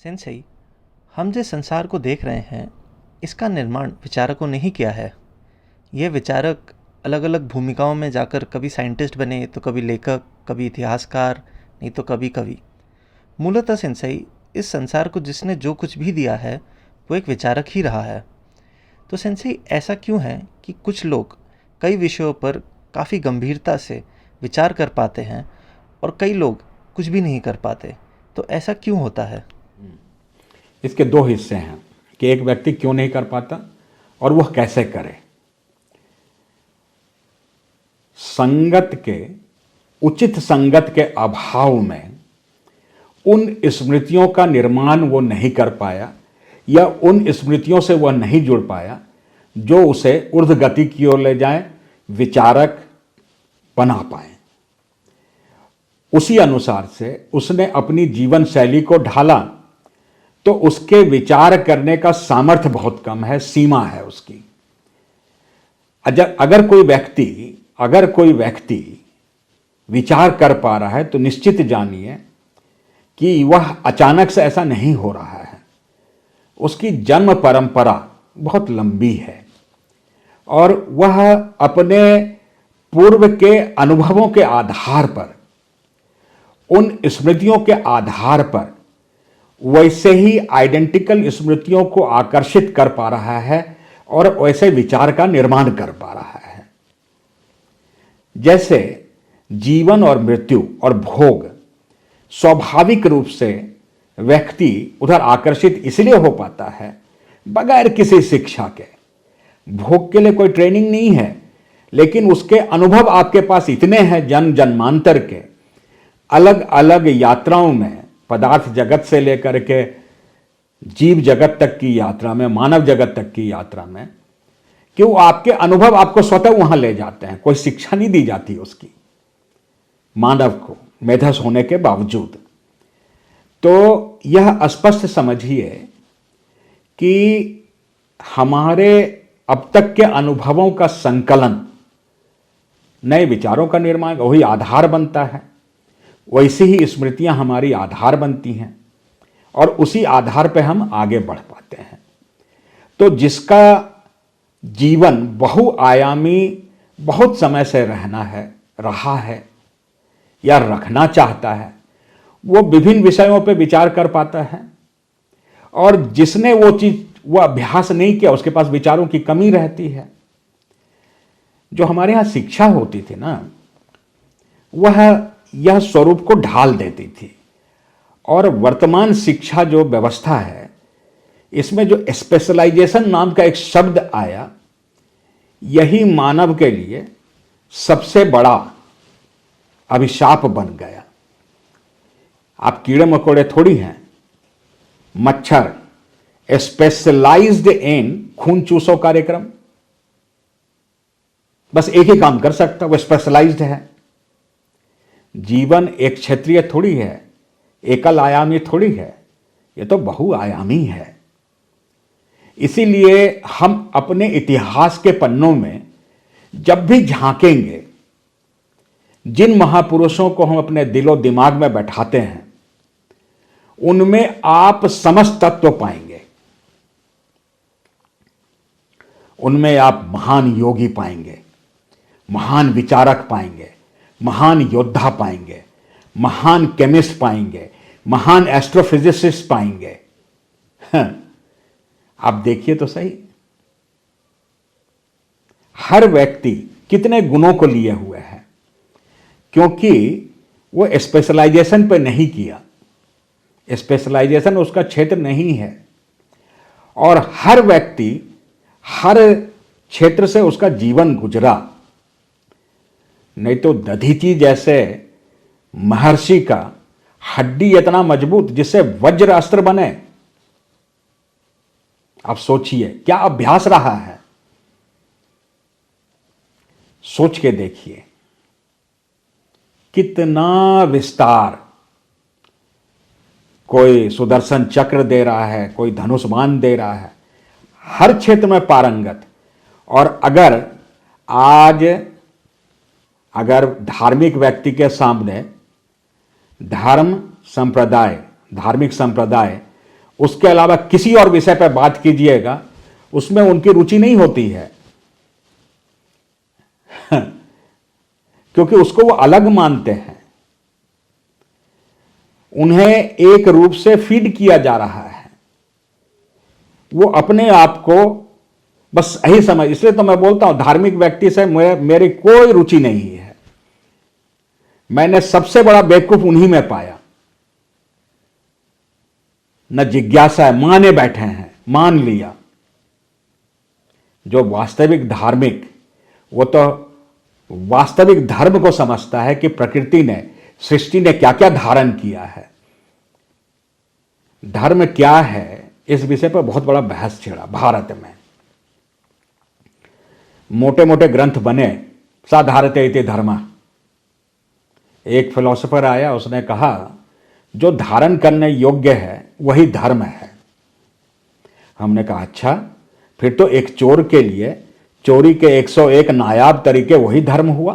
Sensei, हम जिस संसार को देख रहे हैं, इसका निर्माण विचारकों ने ही किया है। ये विचारक अलग अलग भूमिकाओं में जाकर कभी साइंटिस्ट बने, तो कभी लेखक, कभी इतिहासकार, नहीं तो कभी कवि। मूलतः सेंसेई, इस संसार को जिसने जो कुछ भी दिया है, वो एक विचारक ही रहा है। तो सेंसेई, ऐसा क्यों है कि कुछ लोग कई विषयों पर काफ़ी गंभीरता से विचार कर पाते हैं और कई लोग कुछ भी नहीं कर पाते? तो ऐसा क्यों होता है? इसके दो हिस्से हैं कि एक व्यक्ति क्यों नहीं कर पाता और वह कैसे करे। उचित संगत के अभाव में उन स्मृतियों का निर्माण वो नहीं कर पाया या उन स्मृतियों से वह नहीं जुड़ पाया जो उसे ऊर्ध्व गति की ओर ले जाए, विचारक बना पाए। उसी अनुसार से उसने अपनी जीवन शैली को ढाला तो उसके विचार करने का सामर्थ्य बहुत कम है, सीमा है उसकी। अगर कोई व्यक्ति विचार कर पा रहा है तो निश्चित जानिए कि वह अचानक से ऐसा नहीं हो रहा है। उसकी जन्म परंपरा बहुत लंबी है और वह अपने पूर्व के अनुभवों के आधार पर, उन स्मृतियों के आधार पर वैसे ही आइडेंटिकल स्मृतियों को आकर्षित कर पा रहा है और वैसे विचार का निर्माण कर पा रहा है। जैसे जीवन और मृत्यु और भोग, स्वाभाविक रूप से व्यक्ति उधर आकर्षित इसलिए हो पाता है बगैर किसी शिक्षा के। भोग के लिए कोई ट्रेनिंग नहीं है, लेकिन उसके अनुभव आपके पास इतने हैं जन्म जन्मांतर के, अलग अलग यात्राओं में, पदार्थ जगत से लेकर के जीव जगत तक की यात्रा में, मानव जगत तक की यात्रा में, कि वो आपके अनुभव आपको स्वतः वहां ले जाते हैं। कोई शिक्षा नहीं दी जाती उसकी, मानव को, मेधस होने के बावजूद। तो यह स्पष्ट समझिए कि हमारे अब तक के अनुभवों का संकलन नए विचारों का निर्माण, वही आधार बनता है। वैसी ही स्मृतियां हमारी आधार बनती हैं और उसी आधार पर हम आगे बढ़ पाते हैं। तो जिसका जीवन बहुआयामी बहुत समय से रहा है या रखना चाहता है, वो विभिन्न विषयों पर विचार कर पाता है। और जिसने वो अभ्यास नहीं किया, उसके पास विचारों की कमी रहती है। जो हमारे यहां शिक्षा होती थी ना, वह यह स्वरूप को ढाल देती थी। और वर्तमान शिक्षा जो व्यवस्था है, इसमें जो स्पेशलाइजेशन नाम का एक शब्द आया, यही मानव के लिए सबसे बड़ा अभिशाप बन गया। आप कीड़े मकोड़े थोड़ी हैं। मच्छर स्पेशलाइज्ड इन खून चूसो कार्यक्रम, बस एक ही काम कर सकता, वो स्पेशलाइज्ड है। जीवन एक क्षेत्रीय थोड़ी है, एकल आयामी थोड़ी है, ये तो बहुआयामी है। इसीलिए हम अपने इतिहास के पन्नों में जब भी झांकेंगे, जिन महापुरुषों को हम अपने दिलो दिमाग में बैठाते हैं, उनमें आप समस्त तत्व पाएंगे। उनमें आप महान योगी पाएंगे, महान विचारक पाएंगे, महान योद्धा पाएंगे, महान केमिस्ट पाएंगे, महान एस्ट्रोफिजिसिस्ट पाएंगे। आप देखिए तो सही, हर व्यक्ति कितने गुणों को लिए हुए है, क्योंकि वो स्पेशलाइजेशन पे नहीं किया। स्पेशलाइजेशन उसका क्षेत्र नहीं है। और हर व्यक्ति हर क्षेत्र से उसका जीवन गुजरा। नहीं तो दधीची जैसे महर्षि का हड्डी इतना मजबूत जिससे वज्र अस्त्र बने। आप सोचिए क्या अभ्यास रहा है, सोच के देखिए कितना विस्तार। कोई सुदर्शन चक्र दे रहा है, कोई धनुष बाण दे रहा है, हर क्षेत्र में पारंगत। और अगर धार्मिक व्यक्ति के सामने धार्मिक संप्रदाय उसके अलावा किसी और विषय पर बात कीजिएगा, उसमें उनकी रुचि नहीं होती है। क्योंकि उसको वो अलग मानते हैं, उन्हें एक रूप से फीड किया जा रहा है, वो अपने आप को बस यही समझ। इसलिए तो मैं बोलता हूं धार्मिक व्यक्ति से मेरी कोई रुचि नहीं है। मैंने सबसे बड़ा बेवकूफ उन्हीं में पाया। न जिज्ञासा है, माने बैठे हैं, मान लिया। जो वास्तविक धार्मिक, वो तो वास्तविक धर्म को समझता है कि प्रकृति ने, सृष्टि ने क्या क्या धारण किया है। धर्म क्या है, इस विषय पर बहुत बड़ा बहस छिड़ा भारत में। मोटे मोटे ग्रंथ बने, साधारते इति धर्म। एक फिलोसोफर आया, उसने कहा जो धारण करने योग्य है वही धर्म है। हमने कहा अच्छा, फिर तो एक चोर के लिए चोरी के 101 नायाब तरीके वही धर्म हुआ?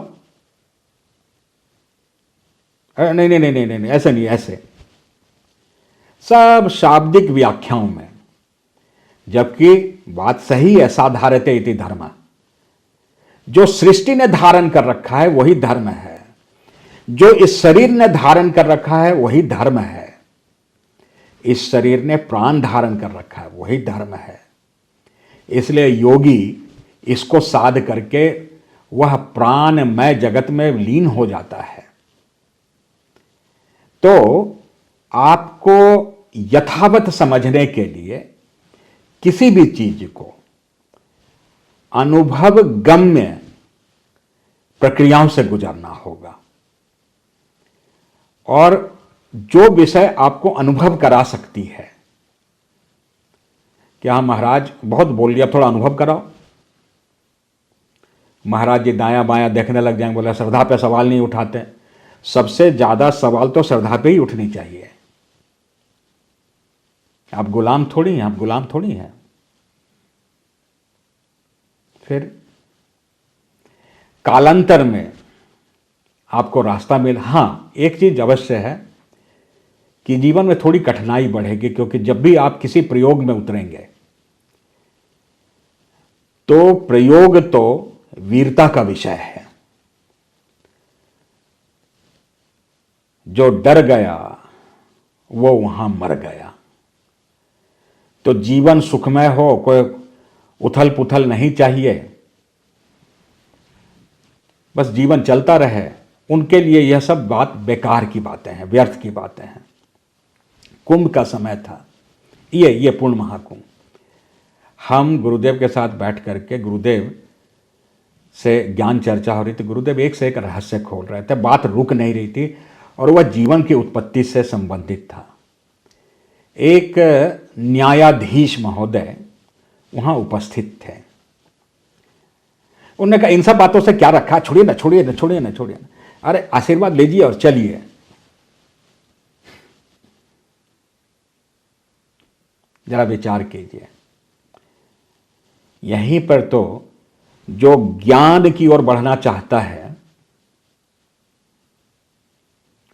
नहीं नहीं नहीं नहीं नहीं, ऐसे नहीं, ऐसे सब शाब्दिक व्याख्याओं में। जबकि बात सही है, साधारते इति धर्म। जो सृष्टि ने धारण कर रखा है वही धर्म है, जो इस शरीर ने धारण कर रखा है वही धर्म है, इस शरीर ने प्राण धारण कर रखा है वही धर्म है। इसलिए योगी इसको साध करके वह प्राणमय जगत में लीन हो जाता है। तो आपको यथावत समझने के लिए किसी भी चीज को अनुभव गम्य प्रक्रियाओं से गुजरना होगा। और जो विषय आपको अनुभव करा सकती है, क्या महाराज बहुत बोल लिया, थोड़ा अनुभव कराओ। महाराज जी दायां बायां देखने लग जाएंगे, बोले श्रद्धा पे सवाल नहीं उठाते। सबसे ज्यादा सवाल तो श्रद्धा पे ही उठनी चाहिए। आप गुलाम थोड़ी हैं, आप गुलाम थोड़ी हैं। फिर कालांतर में आपको रास्ता मिल। हां, एक चीज अवश्य है कि जीवन में थोड़ी कठिनाई बढ़ेगी, क्योंकि जब भी आप किसी प्रयोग में उतरेंगे तो प्रयोग तो वीरता का विषय है। जो डर गया वो वहां मर गया। तो जीवन सुखमय हो, कोई उथल पुथल नहीं चाहिए, बस जीवन चलता रहे। उनके लिए यह सब बात बेकार की बातें हैं, व्यर्थ की बातें हैं। कुंभ का समय था, ये पूर्ण महाकुंभ। हम गुरुदेव के साथ बैठ करके गुरुदेव से ज्ञान चर्चा हो रही थी। गुरुदेव एक से एक रहस्य खोल रहे थे, बात रुक नहीं रही थी, और वह जीवन की उत्पत्ति से संबंधित था। एक न्यायाधीश महोदय वहां उपस्थित थे। उन्होंने कहा इन सब बातों से क्या रखा, छोड़िए ना, छोड़िए ना, छोड़िए ना, छोड़िए ना, अरे आशीर्वाद लीजिए और चलिए। जरा विचार कीजिए, यहीं पर तो जो ज्ञान की ओर बढ़ना चाहता है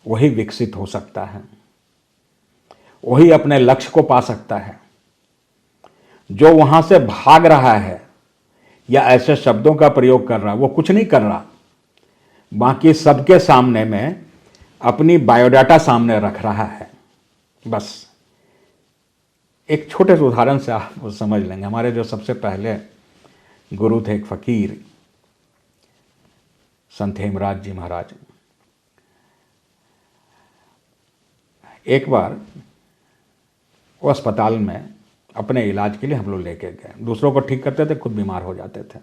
वही विकसित हो सकता है, वही अपने लक्ष्य को पा सकता है। जो वहां से भाग रहा है या ऐसे शब्दों का प्रयोग कर रहा है, वो कुछ नहीं कर रहा, बाकी सबके सामने में अपनी बायोडाटा सामने रख रहा है। बस एक छोटे से उदाहरण से आप समझ लेंगे। हमारे जो सबसे पहले गुरु थे, एक फकीर, संत हेमराज जी महाराज। एक बार वो अस्पताल में अपने इलाज के लिए हम लोग लेके गए। दूसरों को ठीक करते थे, खुद बीमार हो जाते थे।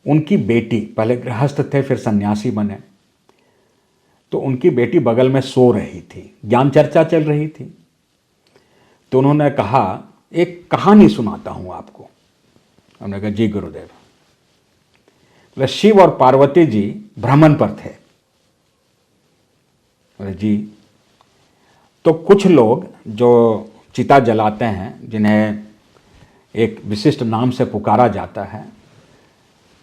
उनकी बेटी, पहले गृहस्थ थे फिर सन्यासी बने, तो उनकी बेटी बगल में सो रही थी, ज्ञान चर्चा चल रही थी। तो उन्होंने कहा एक कहानी सुनाता हूं आपको। हमने कहा जी गुरुदेव। बोले शिव और पार्वती जी भ्रमण पर थे। बोले जी। तो कुछ लोग जो चिता जलाते हैं, जिन्हें एक विशिष्ट नाम से पुकारा जाता है,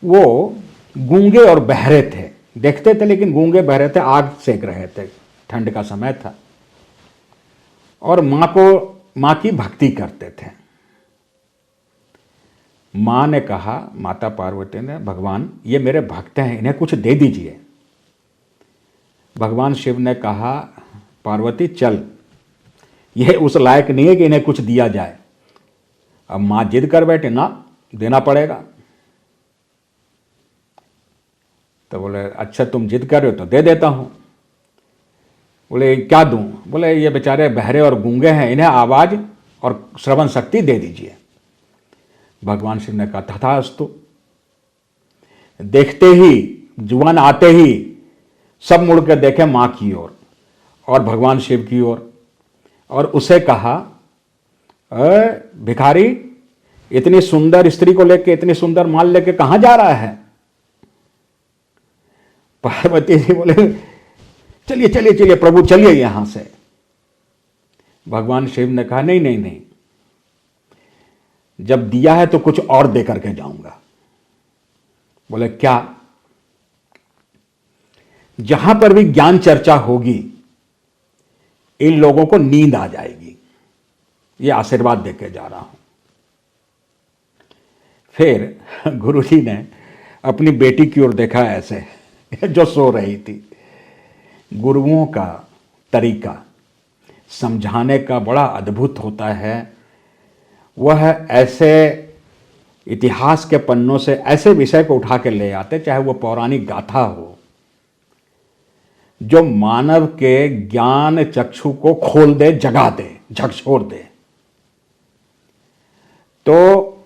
वो गूंगे और बहरे थे। देखते थे लेकिन गूंगे बहरे थे, आग सेक रहे थे, ठंड का समय था। और मां की भक्ति करते थे। मां ने कहा, माता पार्वती ने, भगवान ये मेरे भक्त हैं, इन्हें कुछ दे दीजिए। भगवान शिव ने कहा, पार्वती चल, यह उस लायक नहीं है कि इन्हें कुछ दिया जाए। अब मां जिद कर बैठे, ना देना पड़ेगा। तो बोले, अच्छा तुम जिद कर रहे हो तो दे देता हूं। बोले क्या दूं? बोले ये बेचारे बहरे और गूंगे हैं, इन्हें आवाज और श्रवण शक्ति दे दीजिए। भगवान शिव ने कहा, तथास्तु। देखते ही, जुबान आते ही सब मुड़ के देखे मां की ओर और भगवान शिव की ओर, और उसे कहा, भिखारी, इतनी सुंदर स्त्री को लेके, इतनी सुंदर माल लेके कहां जा रहा है? पार्वती जी बोले, चलिए चलिए चलिए प्रभु, चलिए यहां से। भगवान शिव ने कहा, नहीं नहीं नहीं, जब दिया है तो कुछ और दे करके जाऊंगा। बोले क्या? जहां पर भी ज्ञान चर्चा होगी इन लोगों को नींद आ जाएगी, ये आशीर्वाद देके जा रहा हूं। फिर गुरुजी ने अपनी बेटी की ओर देखा ऐसे, जो सो रही थी। गुरुओं का तरीका समझाने का बड़ा अद्भुत होता है। वह ऐसे इतिहास के पन्नों से ऐसे विषय को उठा के ले आते, चाहे वो पौराणिक गाथा हो, जो मानव के ज्ञान चक्षु को खोल दे, जगा दे, झकझोर दे। तो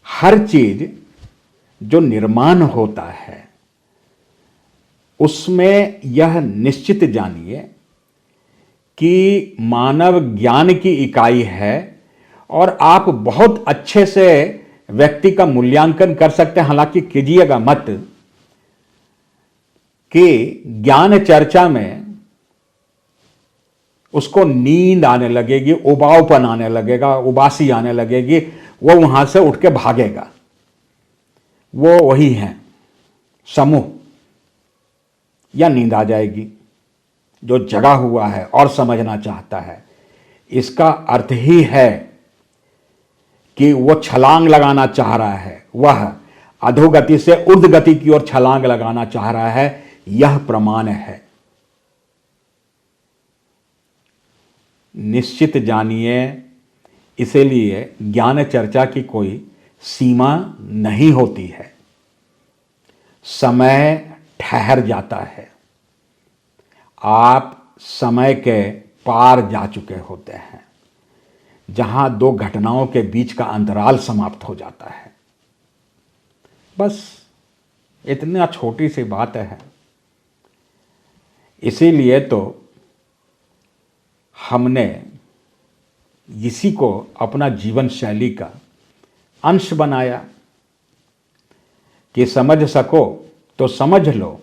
हर चीज जो निर्माण होता है उसमें यह निश्चित जानिए कि मानव ज्ञान की इकाई है, और आप बहुत अच्छे से व्यक्ति का मूल्यांकन कर सकते हैं। हालांकि कीजिएगा मत कि ज्ञान चर्चा में उसको नींद आने लगेगी, उबाऊपन आने लगेगा, उबासी आने लगेगी, वो वहां से उठ के भागेगा। वो वही है समूह, या नींद आ जाएगी। जो जगा हुआ है और समझना चाहता है, इसका अर्थ ही है कि वो छलांग लगाना चाह रहा है, वह अधोगति से ऊर्ध्वगति की ओर छलांग लगाना चाह रहा है। यह प्रमाण है। निश्चित जानिए, इसीलिए ज्ञान चर्चा की कोई सीमा नहीं होती है। समय ठहर जाता है, आप समय के पार जा चुके होते हैं, जहां दो घटनाओं के बीच का अंतराल समाप्त हो जाता है। बस इतना छोटी सी बात है। इसीलिए तो हमने इसी को अपना जीवन शैली का अंश बनाया कि समझ सको तो समझ लो,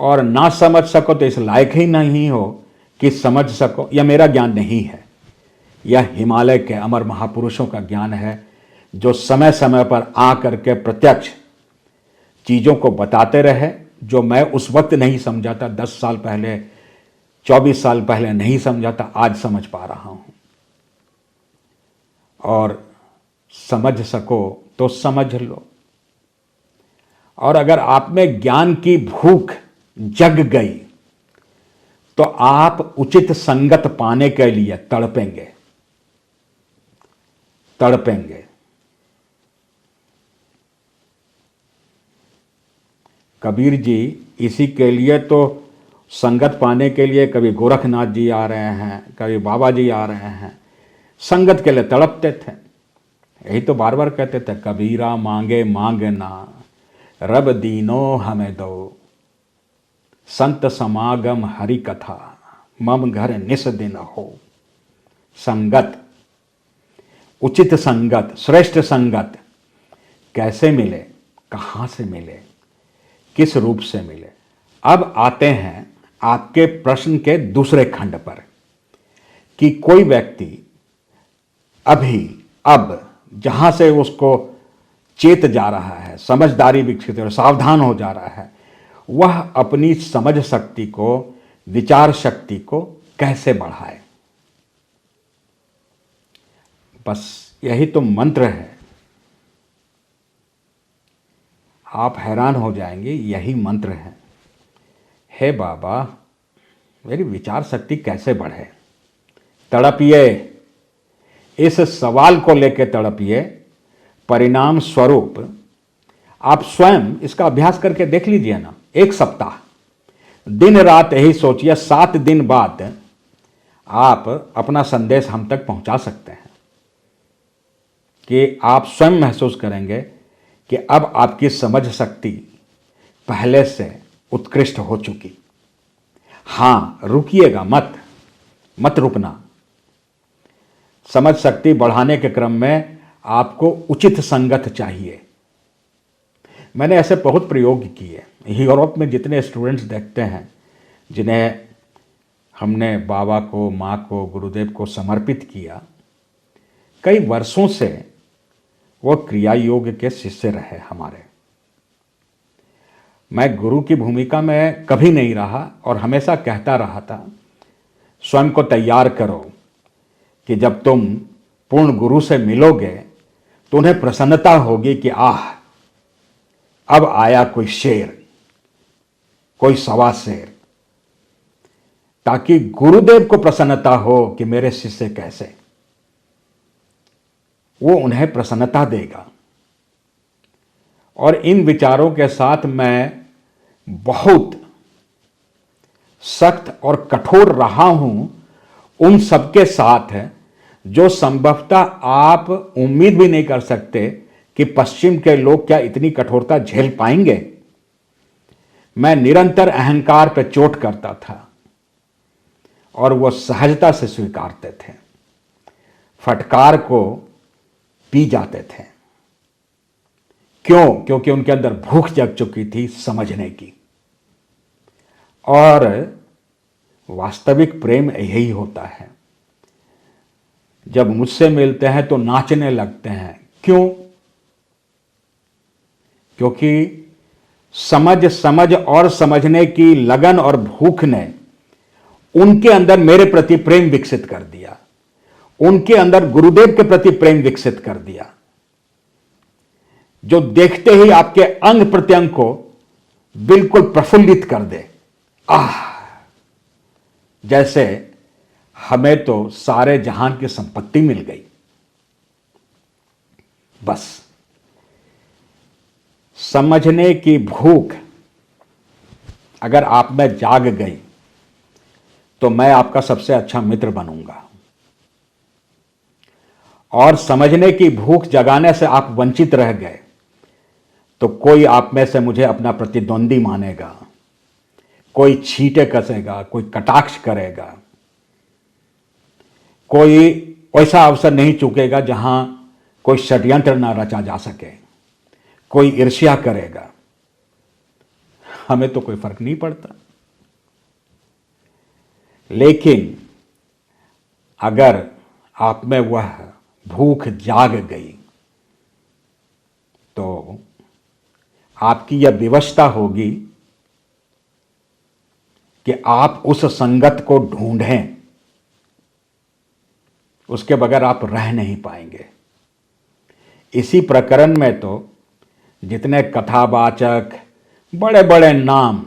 और ना समझ सको तो इस लायक ही नहीं हो कि समझ सको। यह मेरा ज्ञान नहीं है, यह हिमालय के अमर महापुरुषों का ज्ञान है, जो समय समय पर आकर के प्रत्यक्ष चीज़ों को बताते रहे, जो मैं उस वक्त नहीं समझा था, 10 साल पहले, 24 साल पहले नहीं समझा था, आज समझ पा रहा हूं। और समझ सको तो समझ लो। और अगर आप में ज्ञान की भूख जग गई तो आप उचित संगत पाने के लिए तड़पेंगे तड़पेंगे। कबीर जी इसी के लिए तो संगत पाने के लिए कभी गोरखनाथ जी आ रहे हैं, कभी बाबा जी आ रहे हैं, संगत के लिए तड़पते थे। यही तो बार बार कहते थे, कबीरा मांगे मांगना, रब दीनो हमें दो, संत समागम हरि कथा, मम घर निस दिन हो। संगत, उचित संगत, श्रेष्ठ संगत कैसे मिले, कहाँ से मिले, किस रूप से मिले। अब आते हैं आपके प्रश्न के दूसरे खंड पर कि कोई व्यक्ति अब जहां से उसको चेत जा रहा है, समझदारी विकसित और सावधान हो जा रहा है, वह अपनी समझ शक्ति को, विचार शक्ति को कैसे बढ़ाए। बस यही तो मंत्र है। आप हैरान हो जाएंगे, यही मंत्र है। हे बाबा, मेरी विचार शक्ति कैसे बढ़े? तड़पिए, इस सवाल को लेकर तड़पिए। परिणाम स्वरूप आप स्वयं इसका अभ्यास करके देख लीजिए ना। 1 सप्ताह दिन रात यही सोचिए, 7 दिन बाद आप अपना संदेश हम तक पहुंचा सकते हैं कि आप स्वयं महसूस करेंगे कि अब आपकी समझ शक्ति पहले से उत्कृष्ट हो चुकी। हाँ, रुकिएगा मत रुकना। समझ शक्ति बढ़ाने के क्रम में आपको उचित संगत चाहिए। मैंने ऐसे बहुत प्रयोग किए। यूरोप में जितने स्टूडेंट्स देखते हैं जिन्हें हमने बाबा को, माँ को, गुरुदेव को समर्पित किया, कई वर्षों से वो क्रिया योग के शिष्य रहे हमारे। मैं गुरु की भूमिका में कभी नहीं रहा और हमेशा कहता रहा था, स्वयं को तैयार करो कि जब तुम पूर्ण गुरु से मिलोगे तो उन्हें प्रसन्नता होगी कि अब आया कोई शेर, कोई सवा शेर, ताकि गुरुदेव को प्रसन्नता हो कि मेरे शिष्य कैसे। वो उन्हें प्रसन्नता देगा। और इन विचारों के साथ मैं बहुत सख्त और कठोर रहा हूं उन सबके साथ जो संभवतः आप उम्मीद भी नहीं कर सकते कि पश्चिम के लोग क्या इतनी कठोरता झेल पाएंगे। मैं निरंतर अहंकार पर चोट करता था और वो सहजता से स्वीकारते थे, फटकार को पी जाते थे। क्यों? क्योंकि उनके अंदर भूख जग चुकी थी समझने की। और वास्तविक प्रेम यही होता है। जब मुझसे मिलते हैं तो नाचने लगते हैं। क्यों? क्योंकि समझ और समझने की लगन और भूख ने उनके अंदर मेरे प्रति प्रेम विकसित कर दिया, उनके अंदर गुरुदेव के प्रति प्रेम विकसित कर दिया, जो देखते ही आपके अंग प्रत्यंग को बिल्कुल प्रफुल्लित कर दे। जैसे हमें तो सारे जहान की संपत्ति मिल गई। बस समझने की भूख अगर आप में जाग गई तो मैं आपका सबसे अच्छा मित्र बनूंगा। और समझने की भूख जगाने से आप वंचित रह गए तो कोई आप में से मुझे अपना प्रतिद्वंदी मानेगा, कोई छींटे कसेगा, कोई कटाक्ष करेगा, कोई ऐसा अवसर नहीं चूकेगा जहां कोई षड्यंत्र ना रचा जा सके, कोई ईर्ष्या करेगा। हमें तो कोई फर्क नहीं पड़ता। लेकिन अगर आप में वह भूख जाग गई तो आपकी यह विवशता होगी कि आप उस संगत को ढूंढें, उसके बगैर आप रह नहीं पाएंगे। इसी प्रकरण में तो जितने कथावाचक बड़े बड़े नाम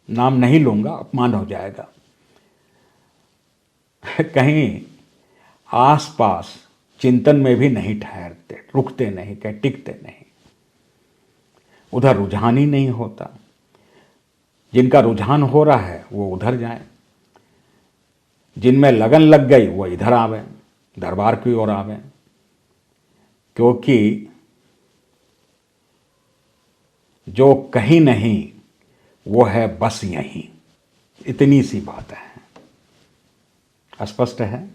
नहीं लूंगा, अपमान हो जाएगा, कहीं आसपास चिंतन में भी नहीं ठहरते, रुकते नहीं, कहीं टिकते नहीं, उधर रुझान ही नहीं होता। जिनका रुझान हो रहा है वो उधर जाए, जिनमें लगन लग गई वो इधर आवे, दरबार की ओर आवे। क्योंकि जो कहीं नहीं वो है बस यहीं। इतनी सी बात है। स्पष्ट है?